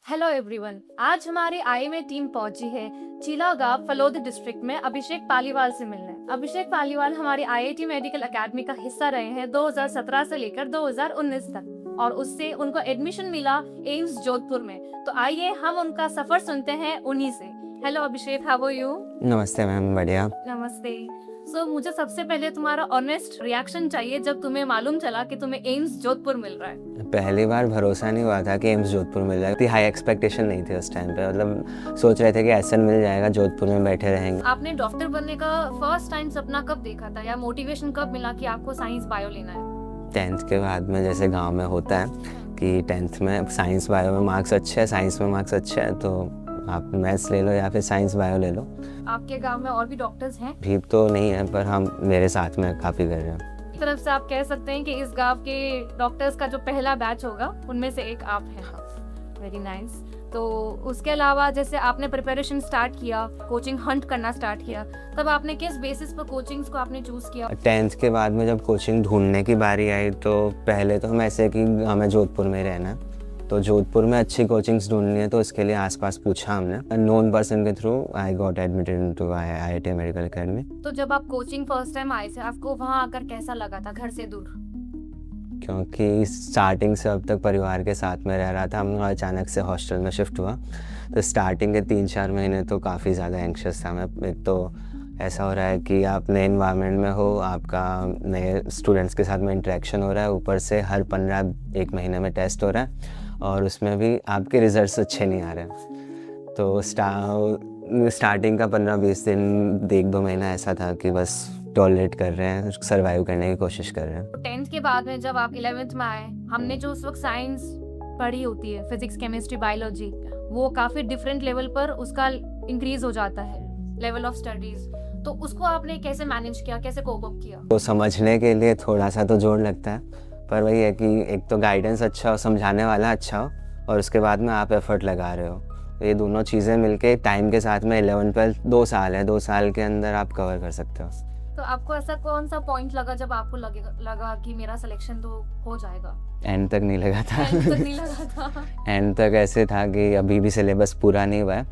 Hello everyone. आज हमारी IMA team पहुंची है चिलागांव फलोद डिस्ट्रिक्ट में अभिषेक पालीवाल से मिलने। अभिषेक पालीवाल हमारी आईआईटी मेडिकल एकेडमी का हिस्सा रहे हैं 2017 से लेकर 2019 तक और उससे उनको एडमिशन मिला एम्स जोधपुर में। तो आइए हम उनका सफर सुनते हैं उन्हीं से। Hello Abhishek, how are you? नमस्ते मैम, बढ़िया। नमस्ते। मुझे सबसे पहले तुम्हारा ऑनेस्ट रिएक्शन चाहिए जब तुम्हें मालूम चला कि तुम्हें एम्स जोधपुर मिल रहा है। पहली बार भरोसा नहीं हुआ था कि एम्स जोधपुर मिल जाएगा। इतनी हाई एक्सपेक्टेशन नहीं थी उस टाइम पे। मतलब सोच रहे थे कि एसएन मिल जाएगा, जोधपुर में बैठे रहेंगे। आपने डॉक्टर बनने का फर्स्ट टाइम सपना कब देखा था या मोटिवेशन कब मिला कि आपको साइंस बायो लेना है? 10th के बाद में जैसे गांव में होता है कि 10th में साइंस बायो में मार्क्स अच्छे हैं, साइंस में मार्क्स अच्छे हैं तो आप मैथ्स ले लो या फिर साइंस बायो ले लो। आपके गांव में और भी डॉक्टर्स हैं? भी तो नहीं है, पर हम मेरे साथ में काफ़ी कर रहे हैं। एक तरफ से आप कह सकते हैं कि इस गांव के डॉक्टर्स का जो पहला बैच होगा उनमें से एक आप हैं। Very nice. तो उसके अलावा जैसे आपने प्रिपरेशन स्टार्ट किया, कोचिंग हंट करना स्टार्ट किया, तब आपने किस बेसिस पर कोचिंग्स को आपने चूज किया? 10th के बाद में जब कोचिंग ढूंढने की बारी आई तो पहले तो हम ऐसे कि हमें जोधपुर में रहना है, तो जोधपुर में अच्छी कोचिंग्स ढूंढनी है, तो इसके लिए आसपास पूछा हमने। नोन पर्सन के through I got admitted into IIT medical academy. तो जब आप कोचिंग फर्स्ट टाइम आए थे, आपको वहां आकर कैसा लगा था घर से दूर? क्योंकि स्टार्टिंग से अब तक परिवार के साथ में रह रहा था, हम अचानक से हॉस्टल में शिफ्ट हुआ, तो स्टार्टिंग के 3-4 महीने तो काफ़ी ज़्यादा एंक्शस था मैं। एक तो ऐसा हो रहा है कि आप नए इन्वायरमेंट में हो, आपका नए स्टूडेंट्स के साथ में इंटरेक्शन हो रहा है, ऊपर से हर 15-1 महीने में टेस्ट हो रहा है और उसमें भी आपके रिजल्ट्स अच्छे नहीं आ रहे हैं। तो स्टार्टिंग का 15-20 दिन 1-2 महीना ऐसा था कि बस टॉलरेट कर रहे हैं, सर्वाइव करने की कोशिश कर रहे हैं। 10th के बाद में जब आप 11th में आए, हमने जो उस वक्त साइंस पढ़ी होती है, फिजिक्स, केमिस्ट्री, बायोलॉजी, वो काफ़ी डिफरेंट लेवल पर उसका इंक्रीज हो जाता है लेवल ऑफ स्टडीज। तो उसको आपने कैसे मैनेज किया, कैसे कोप अप किया? तो समझने के लिए थोड़ा सा तो जोर लगता है, पर वही है कि एक तो गाइडेंस अच्छा हो, समझाने वाला अच्छा हो, और उसके बाद में आप एफर्ट लगा रहे हो। तो ये दोनों चीज़ें मिलके टाइम के साथ में 11-12 2 साल है, 2 साल के अंदर आप कवर कर सकते हो। तो आपको ऐसा कौन सा पॉइंट लगा जब आपको लगा कि मेरा सिलेक्शन तो हो जाएगा? एंड तक नहीं लगा था। एंड तक नहीं लगा था? एंड तक ऐसे था कि अभी भी सिलेबस पूरा नहीं हुआ है,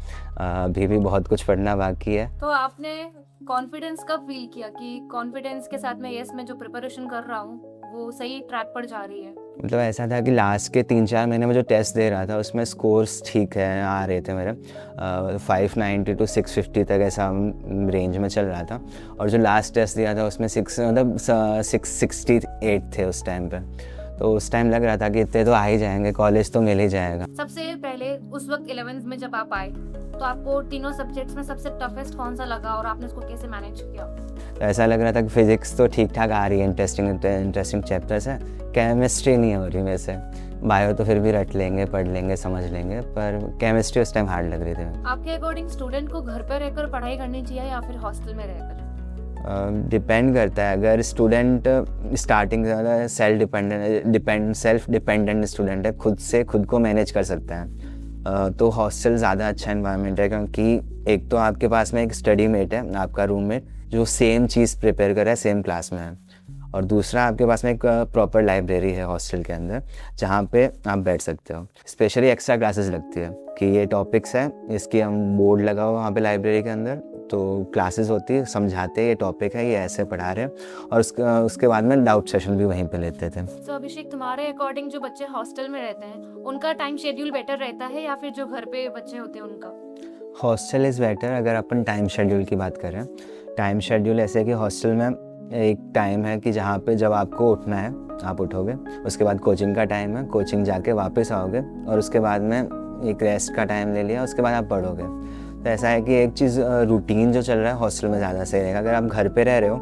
अभी भी बहुत कुछ पढ़ना बाकी है। तो आपने कॉन्फिडेंस कब फील किया कि कॉन्फिडेंस के साथ में यस, मैं जो प्रिपरेशन कर रहा हूँ वो सही ट्रैक पर जा रही है? मतलब ऐसा था कि लास्ट के 3-4 महीने में जो टेस्ट दे रहा था उसमें स्कोर्स ठीक है आ रहे थे मेरे, 590 to 650 तक ऐसा रेंज में चल रहा था, और जो लास्ट टेस्ट दिया था उसमें 668 थे उस टाइम पे। तो उस टाइम लग रहा था कि इतने तो आ ही जाएंगे, कॉलेज तो मिल ही जाएगा। सबसे पहले उस वक्त 11th में जब आप आए तो आपको तीनों सब्जेक्ट्स में सबसे टफेस्ट कौन सा लगा और आपने उसको कैसे मैनेज किया? तो ऐसा लग रहा था कि फिजिक्स तो ठीक ठाक आ रही है, इंटरेस्टिंग चैप्टर्स है, केमिस्ट्री नहीं हो रही मेरे से। बायो तो फिर भी रट लेंगे, पढ़ लेंगे, समझ लेंगे, पर केमिस्ट्री उस टाइम हार्ड लग रही थी। आपके अकॉर्डिंग स्टूडेंट को घर पर रहकर पढ़ाई करनी चाहिए या फिर हॉस्टल में रहकर? डिपेंड करता है। अगर स्टूडेंट स्टार्टिंग से सेल्फ डिपेंडेंट स्टूडेंट है, खुद को मैनेज कर सकता है, तो हॉस्टल ज़्यादा अच्छा इन्वायरमेंट है, क्योंकि एक तो आपके पास में एक स्टडी मेट है, आपका रूममेट, जो सेम चीज़ प्रिपेयर कर रहा है, सेम क्लास में है, और दूसरा आपके पास में एक प्रॉपर लाइब्रेरी है हॉस्टल के अंदर जहाँ पे आप बैठ सकते हो। स्पेशली एक्स्ट्रा क्लासेस लगती है कि ये टॉपिक्स है, इसकी हम बोर्ड लगा हुआ वहाँ पे लाइब्रेरी के अंदर, तो क्लासेस होती है, समझाते हैं ये टॉपिक है, ये ऐसे पढ़ा रहे हैं, और उसके बाद में डाउट सेशन भी वहीं पे लेते थे। तो अभिषेक, तुम्हारे अकॉर्डिंग जो बच्चे हॉस्टल में रहते हैं उनका टाइम शेड्यूल बेटर रहता है या फिर जो घर पे बच्चे होते हैं उनका? हॉस्टल इज़ बेटर अगर अपन टाइम शेड्यूल की बात करें। टाइम शेड्यूल ऐसे कि हॉस्टल में एक टाइम है कि जहाँ पे जब आपको उठना है आप उठोगे, उसके बाद कोचिंग का टाइम है, कोचिंग जाके वापस आओगे, और उसके बाद में एक रेस्ट का टाइम ले लिया, उसके बाद आप पढ़ोगे। तो ऐसा है कि एक चीज़ रूटीन जो चल रहा है हॉस्टल में ज़्यादा सही रहेगा। अगर आप घर पे रह रहे हो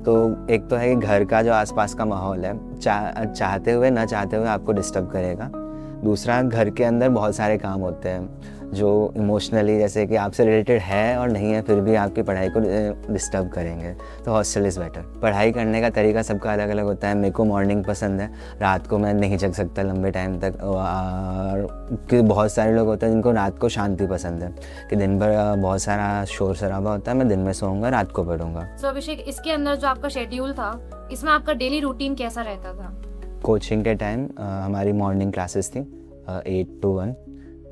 तो एक तो है कि घर का जो आसपास का माहौल है चाहते हुए ना चाहते हुए आपको डिस्टर्ब करेगा। दूसरा, घर के अंदर बहुत सारे काम होते हैं जो इमोशनली जैसे कि आपसे रिलेटेड है और नहीं है, फिर भी आपकी पढ़ाई को डिस्टर्ब करेंगे। तो हॉस्टल इज़ बेटर। पढ़ाई करने का तरीका सबका अलग अलग होता है। मेरे को मॉर्निंग पसंद है, रात को मैं नहीं जग सकता लंबे टाइम तक, और कि बहुत सारे लोग होते हैं जिनको रात को शांति पसंद है, कि दिन भर बहुत सारा शोर शराबा होता है, मैं दिन में सोऊंगा, रात को पढ़ूंगा। तो अभिषेक, इसके अंदर जो आपका शेड्यूल था, इसमें आपका डेली रूटीन कैसा रहता था? कोचिंग के टाइम हमारी मॉर्निंग क्लासेस थी 8 to 1,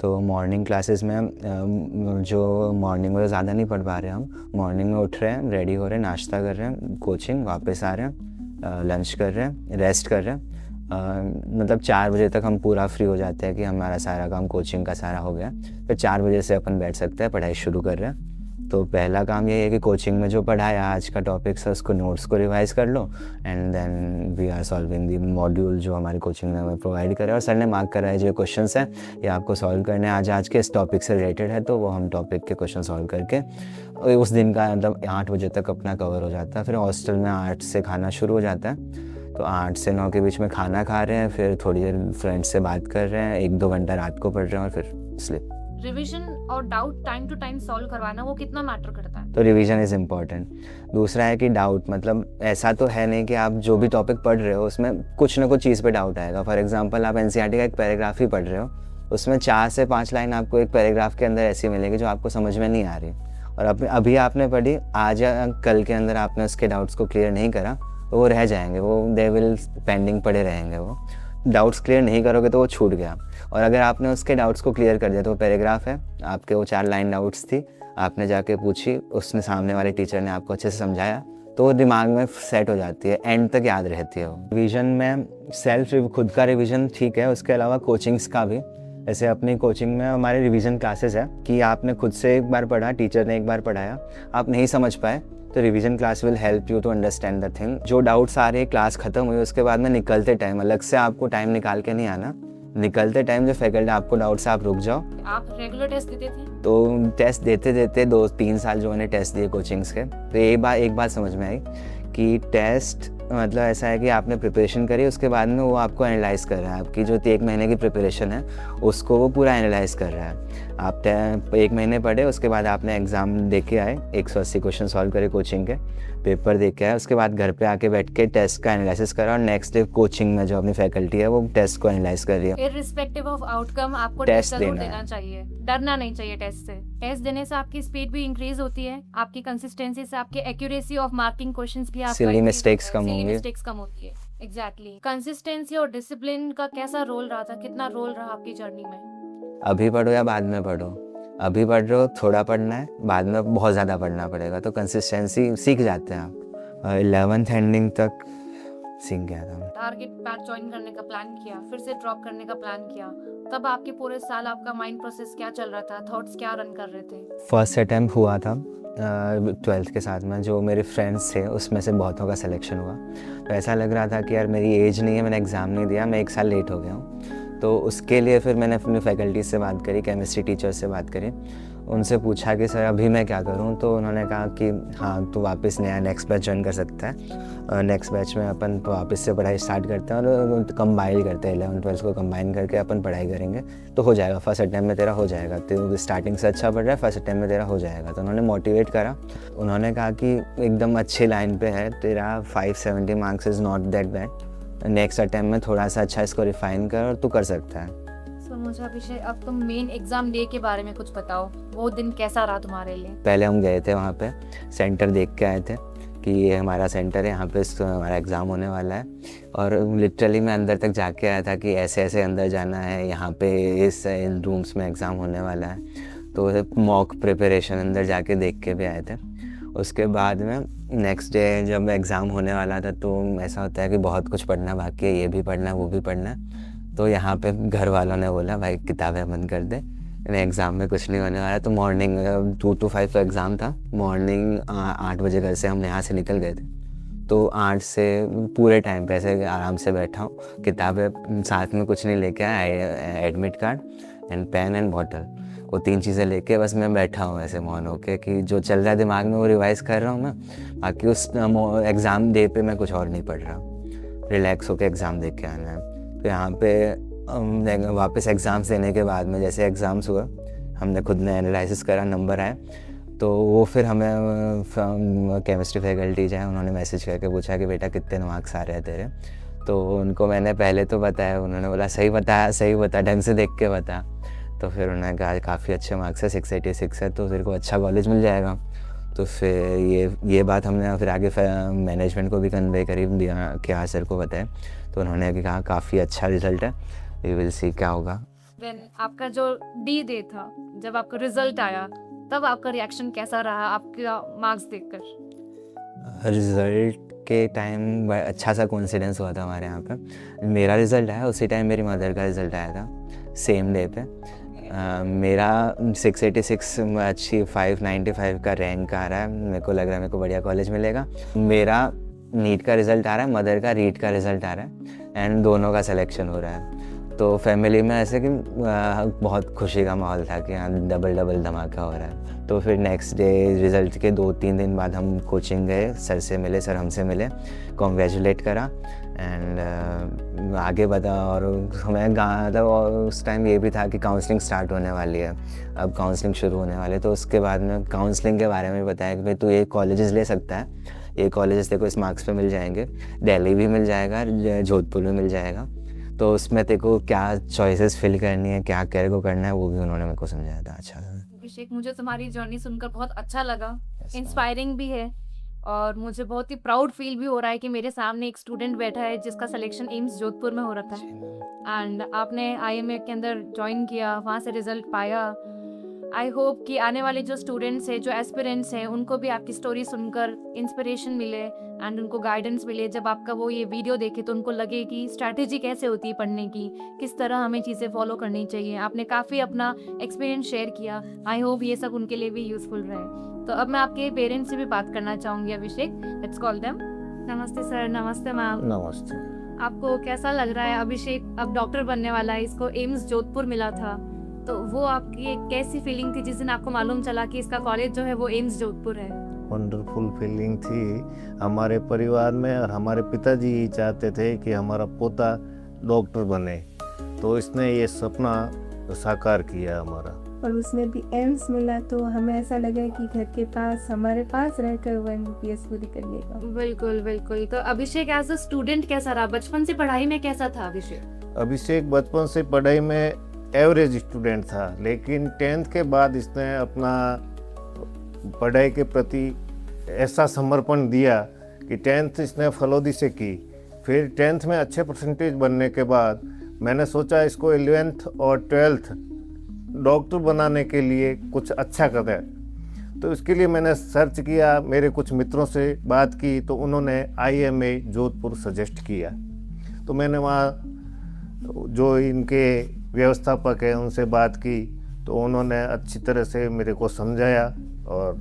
तो मॉर्निंग क्लासेस में जो मॉर्निंग में तो ज़्यादा नहीं पढ़ पा रहे हम, मॉर्निंग में उठ रहे हैं, रेडी हो रहे हैं, नाश्ता कर रहे हैं, कोचिंग वापस आ रहे हैं, लंच कर रहे हैं, रेस्ट कर रहे हैं। मतलब 4 बजे तक हम पूरा फ्री हो जाते हैं कि हमारा सारा काम कोचिंग का सारा हो गया। फिर 4 बजे से अपन बैठ सकते हैं, पढ़ाई शुरू कर रहे हैं। तो पहला काम ये है कि कोचिंग में जो पढ़ाया आज का टॉपिक्स है उसको नोट्स को रिवाइज़ कर लो, and then we are solving the module जो हमारी कोचिंग ने हमें प्रोवाइड करे और सर ने मार्क करा है जो क्वेश्चंस हैं ये आपको सॉल्व करने आज के इस टॉपिक से रिलेटेड है, तो वो हम टॉपिक के क्वेश्चन सॉल्व करके उस दिन का मतलब 8 बजे तक अपना कवर हो जाता है। फिर हॉस्टल में 8 से खाना शुरू हो जाता है, तो 8 से 9 के बीच में खाना खा रहे हैं, फिर थोड़ी देर फ्रेंड्स से बात कर रहे हैं, 1-2 घंटा रात को पढ़ रहे हैं और फिर स्लीप। रिवीजन और doubt time to time solve करवाना वो कितना मैटर करता है? तो रिवीजन इज़ इम्पॉर्टेंट। दूसरा है कि डाउट, मतलब ऐसा तो है नहीं कि आप जो भी टॉपिक पढ़ रहे हो उसमें कुछ ना कुछ चीज़ पे डाउट आएगा। फॉर एग्जांपल आप एनसीईआरटी का एक पैराग्राफ ही पढ़ रहे हो, उसमें 4 से 5 लाइन आपको एक पैराग्राफ के अंदर ऐसी मिलेगी जो आपको समझ में नहीं आ रही, और अभी आपने पढ़ी, आज या कल के अंदर आपने उसके डाउट्स को क्लियर नहीं करा तो वो रह जाएंगे, वो दे विल पेंडिंग पड़े रहेंगे। वो डाउट्स क्लियर नहीं करोगे तो वो छूट गया। और अगर आपने उसके डाउट्स को क्लियर कर दिया तो वो पैराग्राफ है, आपके वो 4 लाइन डाउट्स थी, आपने जाके पूछी, उसने सामने वाले टीचर ने आपको अच्छे से समझाया, तो वो दिमाग में सेट हो जाती है, एंड तक याद रहती है वो। रिवीजन में खुद का रिवीजन ठीक है, उसके अलावा कोचिंग्स का भी। ऐसे अपनी कोचिंग में हमारे रिवीजन क्लासेस है कि आपने खुद से एक बार पढ़ा, टीचर ने एक बार पढ़ाया, आप नहीं समझ पाए तो revision class will help you to understand the thing. जो डाउट्स आ रहे हैं क्लास खत्म हुई उसके बाद में निकलते टाइम अलग से आपको टाइम निकाल के नहीं आना, निकलते टाइम जो फैकल्टी आपको डाउट से आप रुक जाओ। आप रेगुलर टेस्ट देते थे? तो टेस्ट देते देते 2-3 साल जो मैंने टेस्ट दिए कोचिंग्स के, तो एक बात समझ में आई कि टेस्ट मतलब ऐसा है कि आपने प्रिपरेशन करी, उसके बाद में वो आपको एनालाइज कर रहा है, आपकी जो 1 महीने की प्रिपरेशन है उसको वो पूरा एनालाइज कर रहा है। आप 1 महीने पढ़े, उसके बाद आपने एग्ज़ाम दे के आए, 180 क्वेश्चन सॉल्व करे कोचिंग के, पेपर दे के आए, उसके बाद घर पे आके बैठ के टेस्ट का एनालिसिस करा, और नेक्स्ट डे कोचिंग में जो अपनी फैकल्टी है वो टेस्ट को एनालाइज कर रही है। इररिस्पेक्टिव ऑफ आउटकम आपको टेस्ट टेस्ट जरूर देना देना चाहिए, डरना नहीं चाहिए टेस्ट से। टेस्ट देने से आपकी स्पीड भी इंक्रीज होती है, आपकी कंसिस्टेंसी से आपकी एक्यूरेसी ऑफ मार्किंग क्वेश्चंस भी आपका सिली मिस्टेक्स कम सिली होंगे। मिस्टेक्स कम होती है। एग्जैक्टली। कंसिस्टेंसी और डिसिप्लिन का कैसा रोल रहा था, कितना रोल रहा आपकी जर्नी में? अभी पढ़ो या बाद में पढ़ो, अभी पढ़ रहे हो थोड़ा पढ़ना है, बाद में बहुत ज़्यादा पढ़ना पड़ेगा, तो कंसिस्टेंसी सीख जाते हैं आप। 11th एंडिंग तक सीख गया था। टारगेट बैच ज्वाइन करने का प्लान किया, फिर से ड्रॉप करने का प्लान किया, तब आपके पूरे साल आपका माइंड प्रोसेस क्या चल रहा था, थॉट्स क्या रन कर रहे थे? फर्स्ट अटैम्प्ट हुआ था 12th के साथ में, जो मेरे फ्रेंड्स थे उसमें से बहुतों का सिलेक्शन हुआ, तो ऐसा लग रहा था कि यार मेरी एज नहीं है, मैंने एग्ज़ाम नहीं दिया, मैं 1 साल लेट हो गया हूँ। तो उसके लिए फिर मैंने अपनी फैकल्टी से बात करी, केमिस्ट्री टीचर से बात करी, उनसे पूछा कि सर अभी मैं क्या करूं, तो उन्होंने कहा कि हाँ तो वापस नया नेक्स्ट बैच ज्वाइन कर सकता है, नेक्स्ट बैच में अपन तो वापस से पढ़ाई स्टार्ट करते हैं और कंबाइन करते हैं, 11th-12th को कंबाइन करके अपन पढ़ाई करेंगे तो हो जाएगा, फर्स्ट अटैम्प्ट में तेरा हो जाएगा, तो स्टार्टिंग से अच्छा पढ़ रहा है, फर्स्ट अटैम्प्ट में तेरा हो जाएगा। तो उन्होंने मोटिवेट करा, उन्होंने कहा कि एकदम अच्छी लाइन पे है तेरा, 570 marks is not that bad, next attempt में थोड़ा सा अच्छा इसको रिफाइन कर और तू कर सकता है। मुझे अभिषेक अब तुम मेन एग्जाम डे के बारे में कुछ बताओ, वो दिन कैसा रहा तुम्हारे लिए? पहले हम गए थे वहाँ पे, सेंटर देख के आए थे कि ये हमारा सेंटर है, यहाँ पे हमारा एग्ज़ाम होने वाला है, और लिटरली मैं अंदर तक जाके आया था कि ऐसे ऐसे अंदर जाना है, यहाँ पे इन रूम्स में एग्ज़ाम होने वाला है, तो मॉक प्रिपरेशन अंदर जाके देख के भी आए थे। उसके बाद में नेक्स्ट डे जब एग्ज़ाम होने वाला था तो ऐसा होता है कि बहुत कुछ पढ़ना बाकी है, ये भी पढ़ना है वो भी पढ़ना है, तो यहाँ पे घर वालों ने बोला भाई किताबें बंद कर दे, एग्ज़ाम में कुछ नहीं होने वाला। तो मॉर्निंग 2 to 5 का एग्ज़ाम था, मॉर्निंग 8 बजे घर से हम यहाँ से निकल गए थे, तो 8 से पूरे टाइम पे ऐसे आराम से बैठा हूँ, किताबें साथ में कुछ नहीं लेके आया, admit card and pen and bottle, वो 3 चीज़ें लेके बस मैं बैठा हूँ ऐसे मौन होके कि जो चल रहा है दिमाग में वो रिवाइज़ कर रहा हूँ मैं, बाकी उस एग्ज़ाम डे पे मैं कुछ और नहीं पढ़ रहा, रिलैक्स होकर एग्ज़ाम दे के आना है। तो यहाँ पे वापस एग्ज़ाम्स देने के बाद में जैसे एग्ज़ाम्स हुआ, हमने खुद ने एनालिसिस करा, नंबर आए, तो वो फिर हमें केमिस्ट्री फैकल्टी जो है उन्होंने मैसेज करके पूछा कि बेटा कितने मार्क्स आ रहे हैं तेरे, तो उनको मैंने पहले तो बताया, उन्होंने बोला सही बता ढंग से देख के बता, तो फिर उन्होंने कहा काफ़ी अच्छे मार्क्स है, 686 है, तो तेरे को अच्छा कॉलेज मिल जाएगा। तो फिर ये बात हमने फिर आगे मैनेजमेंट को भी कन्वे करी, कि हाँ सर को बताया, तो उन्होंने भी कहा काफ़ी अच्छा रिजल्ट है, वी विल सी क्या होगा। देन आपका जो डी डे था, जब आपका रिजल्ट आया, तब आपका रिएक्शन कैसा रहा आपका मार्क्स देखकर? रिज़ल्ट के टाइम अच्छा सा कोइंसिडेंस हुआ था हमारे यहाँ पे। मेरा रिज़ल्ट आया उसी टाइम मेरी मदर का रिज़ल्ट आया था, सेम डे पे। मेरा 686 में अच्छी 595 का रैंक आ रहा है। मेरे को लग रहा है मेरे को बढ़िया कॉलेज मिलेगा। मेरा नीट का रिज़ल्ट आ रहा है, मदर का रीट का रिज़ल्ट आ रहा है एंड दोनों का सिलेक्शन हो रहा है। तो फैमिली में ऐसे कि बहुत खुशी का माहौल था कि हाँ डबल धमाका हो रहा है। तो फिर नेक्स्ट डे रिज़ल्ट के 2-3 दिन बाद हम कोचिंग गए, सर से मिले, सर हमसे मिले, कॉन्ग्रेचुलेट करा एंड आगे बढ़ा। और हमें मतलब और उस टाइम ये भी था कि काउंसलिंग स्टार्ट होने वाली है, अब काउंसलिंग शुरू होने वाली है। तो उसके बाद में काउंसलिंग के बारे में बताया कि भाई तू ये कॉलेजेस ले सकता है, ये कॉलेजेस तेरे को इस मार्क्स पे मिल जाएंगे, दिल्ली भी मिल जाएगा, जोधपुर भी मिल जाएगा। तो उसमें तेरे को क्या चॉइसेस फिल करनी है, क्या कैरियर को करना है, वो भी उन्होंने मेरे को समझाया था। अच्छा अभिषेक, मुझे तुम्हारी जर्नी सुनकर बहुत अच्छा लगा, Yes, इंस्पायरिंग भी है और मुझे बहुत ही प्राउड फील भी हो रहा है कि मेरे सामने एक स्टूडेंट बैठा है जिसका सिलेक्शन एम्स जोधपुर में हो रखा है एंड आपने आईएमए के अंदर ज्वाइन किया, वहाँ से रिजल्ट पाया। आई होप कि आने वाले जो स्टूडेंट्स हैं, जो एस्पिरेंट्स हैं, उनको भी आपकी स्टोरी सुनकर इंस्पिरेशन मिले एंड उनको गाइडेंस मिले। जब आपका वो ये वीडियो देखे तो उनको लगे कि स्ट्रैटेजी कैसे होती है पढ़ने की, किस तरह हमें चीज़ें फॉलो करनी चाहिए। आपने काफ़ी अपना एक्सपीरियंस शेयर किया। आई होप ये सब उनके लिए भी यूज़फुल रहे। तो अब मैं आपके पेरेंट्स से भी बात करना चाहूँगी। अभिषेक, लेट्स कॉल देम। नमस्ते सर। नमस्ते मैम। नमस्ते। आपको कैसा लग रहा है? अभिषेक अब डॉक्टर बनने वाला है, इसको एम्स जोधपुर मिला था, तो वो आपकी एक कैसी फीलिंग थी जिस दिन आपको मालूम चला कि इसका कॉलेज जो है वो एम्स जोधपुर है? वंडरफुल फीलिंग थी हमारे परिवार में, और हमारे पिताजी ही चाहते थे कि हमारा पोता डॉक्टर बने, तो इसने ये सपना साकार किया हमारा। और उसमें भी एम्स मिला तो हमें ऐसा लगा कि घर के पास, हमारे पास रहकर वो एमबीबीएस पूरी कर लेगा। बिल्कुल बिल्कुल। तो अभिषेक एज अ स्टूडेंट कैसा रहा? बचपन से पढ़ाई में कैसा था अभिषेक? अभिषेक बचपन से पढ़ाई में एवरेज स्टूडेंट था, लेकिन 10th के बाद इसने अपना पढ़ाई के प्रति ऐसा समर्पण दिया कि 10th इसने फलोदी से की। फिर 10th में अच्छे परसेंटेज बनने के बाद मैंने सोचा इसको 11th और 12th डॉक्टर बनाने के लिए कुछ अच्छा करें। तो इसके लिए मैंने सर्च किया, मेरे कुछ मित्रों से बात की, तो उन्होंने आईएमए जोधपुर सजेस्ट किया। तो मैंने वहाँ जो इनके व्यवस्थापक है उनसे बात की, तो उन्होंने अच्छी तरह से मेरे को समझाया और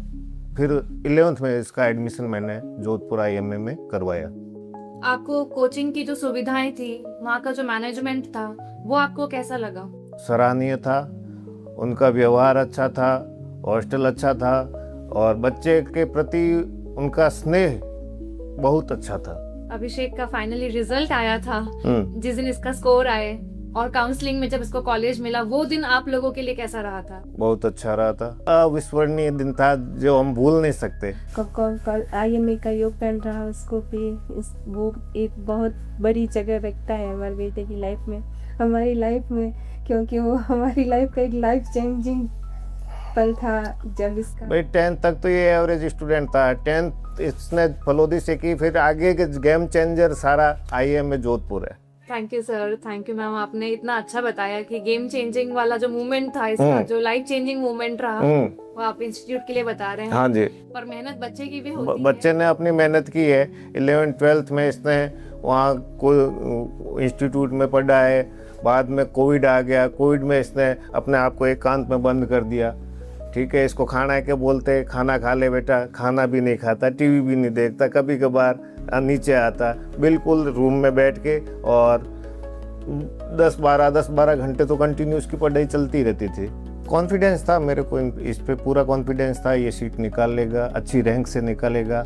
फिर 11th में इसका एडमिशन मैंने जोधपुर आईएमए में करवाया। आपको कोचिंग की जो सुविधाएं थी, वहाँ का जो मैनेजमेंट था, वो आपको कैसा लगा? सराहनीय था, उनका व्यवहार अच्छा था, हॉस्टल अच्छा था और बच्चे के प्रति उनका स्नेह बहुत अच्छा था। अभिषेक का फाइनली रिजल्ट आया था, जिस दिन इसका स्कोर आए और काउंसलिंग में जब इसको कॉलेज मिला, वो दिन आप लोगों के लिए कैसा रहा था? बहुत अच्छा रहा था, अविस्मरणीय दिन था जो हम भूल नहीं सकते। आईएमए का योगदान रहा उसको भी, वो एक बहुत बड़ी जगह रखता है हमारे बेटे की लाइफ में, हमारी लाइफ में, क्योंकि वो हमारी लाइफ का एक लाइफ चेंजिंग पल था जब इसका। भाई 10th तक तो ये एवरेज स्टूडेंट था, 10th इसने फलोदी से की, फिर आगे के गेम चेंजर सारा आईएमए जोधपुर है। Thank you sir, thank you ma'am. आपने इतना अच्छा बताया कि गेम चेंजिंग वाला जो मूवमेंट था इसका, जो लाइफ चेंजिंग मूवमेंट रहा, वो आप इंस्टीट्यूट के लिए बता रहे हैं। हाँ जी। पर मेहनत बच्चे की भी होती बच्चे ने अपनी मेहनत की है। 11th 12th में इसने वहाँ कोई इंस्टीट्यूट में पढ़ा है, बाद में कोविड आ गया, कोविड में इसने अपने आप को एकांत में बंद कर दिया। ठीक है, इसको खाना के बोलते, खाना खा ले बेटा, खाना भी नहीं खाता, टीवी भी नहीं देखता, कभी कभार नीचे आता, बिल्कुल रूम में बैठ के, और 10-12 घंटे तो कंटिन्यू उसकी पढ़ाई चलती रहती थी। कॉन्फिडेंस था मेरे को, इस पे पूरा कॉन्फिडेंस था, ये सीट निकाल लेगा, अच्छी रैंक से निकालेगा।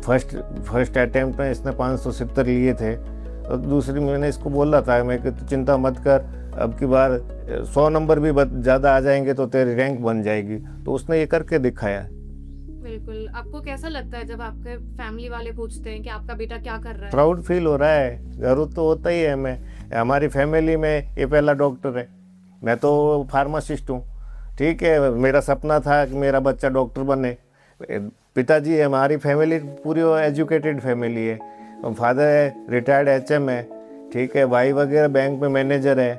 फर्स्ट अटैम्प्ट में इसने 570 लिए थे, और दूसरी मैंने इसको बोला था मैं कि तू चिंता मत कर, अब की बार 100 नंबर भी ज़्यादा आ जाएंगे तो तेरी रैंक बन जाएगी। तो उसने ये करके दिखाया। बिल्कुल। आपको कैसा लगता है जब आपके फैमिली वाले पूछते हैं कि आपका बेटा क्या कर रहा है? प्राउड फील हो रहा है, गर्व तो होता ही है हमें। हमारी फैमिली में ये पहला डॉक्टर है, मैं तो फार्मासिस्ट हूँ। ठीक है, मेरा सपना था कि मेरा बच्चा डॉक्टर बने। पिताजी हमारी फैमिली पूरी एजुकेटेड फैमिली है, फादर है रिटायर्ड एचएम है। ठीक है, भाई वगैरह बैंक में मैनेजर है,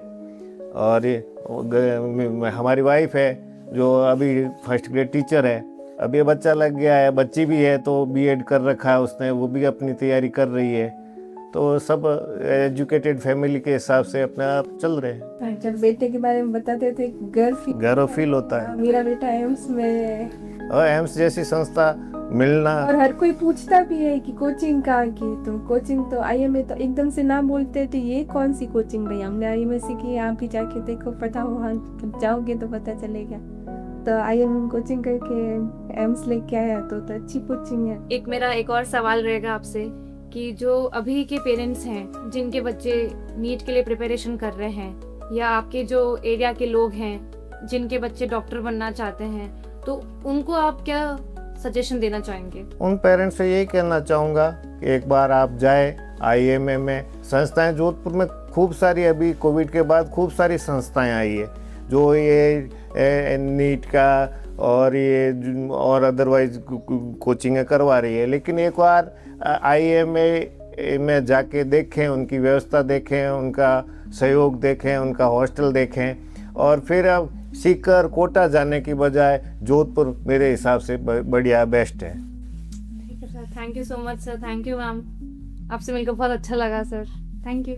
और हमारी वाइफ है जो अभी फर्स्ट ग्रेड टीचर है। अब ये बच्चा लग गया है, बच्ची भी है तो बीएड कर रखा है उसने, वो भी अपनी तैयारी कर रही है। तो सब एजुकेटेड फैमिली के हिसाब से अपने आप चल रहे हैं। जब बेटे के बारे में बताते थे गर्व फील होता है। मेरा बेटा एम्स में, और एम्स जैसी संस्था मिलना, और हर कोई पूछता भी है कि कोचिंग कहाँ की तुम। कोचिंग तो आईएमए तो एकदम से ना बोलते थे ये कौन सी कोचिंग भाई, हमने आईएमए से की, आप भी जाके देखो, पढ़ा वहाँ जाओगे तो पता चलेगा। तो आईएमए कोचिंग करके एम्स लेके आया तो अच्छी कोचिंग है। एक मेरा एक और सवाल रहेगा आपसे कि जो अभी के पेरेंट्स हैं जिनके बच्चे नीट के लिए प्रिपरेशन कर रहे हैं, या आपके जो एरिया के लोग हैं जिनके बच्चे डॉक्टर बनना चाहते हैं, तो उनको आप क्या सजेशन देना चाहेंगे? उन पेरेंट्स से यही कहना चाहूँगा कि एक बार आप जाए आईएमए में। संस्थाएं जोधपुर में खूब सारी, अभी कोविड के बाद खूब सारी संस्थाएं आई है जो ये नीट का और ये और अदरवाइज कोचिंग करवा रही है। लेकिन एक बार आईएमए में जाके देखें, उनकी व्यवस्था देखें, उनका सहयोग देखें, उनका हॉस्टल देखें, और फिर अब सीकर कोटा जाने की बजाय जोधपुर मेरे हिसाब से बढ़िया बेस्ट है। ठीक है sir, thank you so much sir, thank you ma'am, आपसे मिलकर बहुत अच्छा लगा सर, थैंक यू।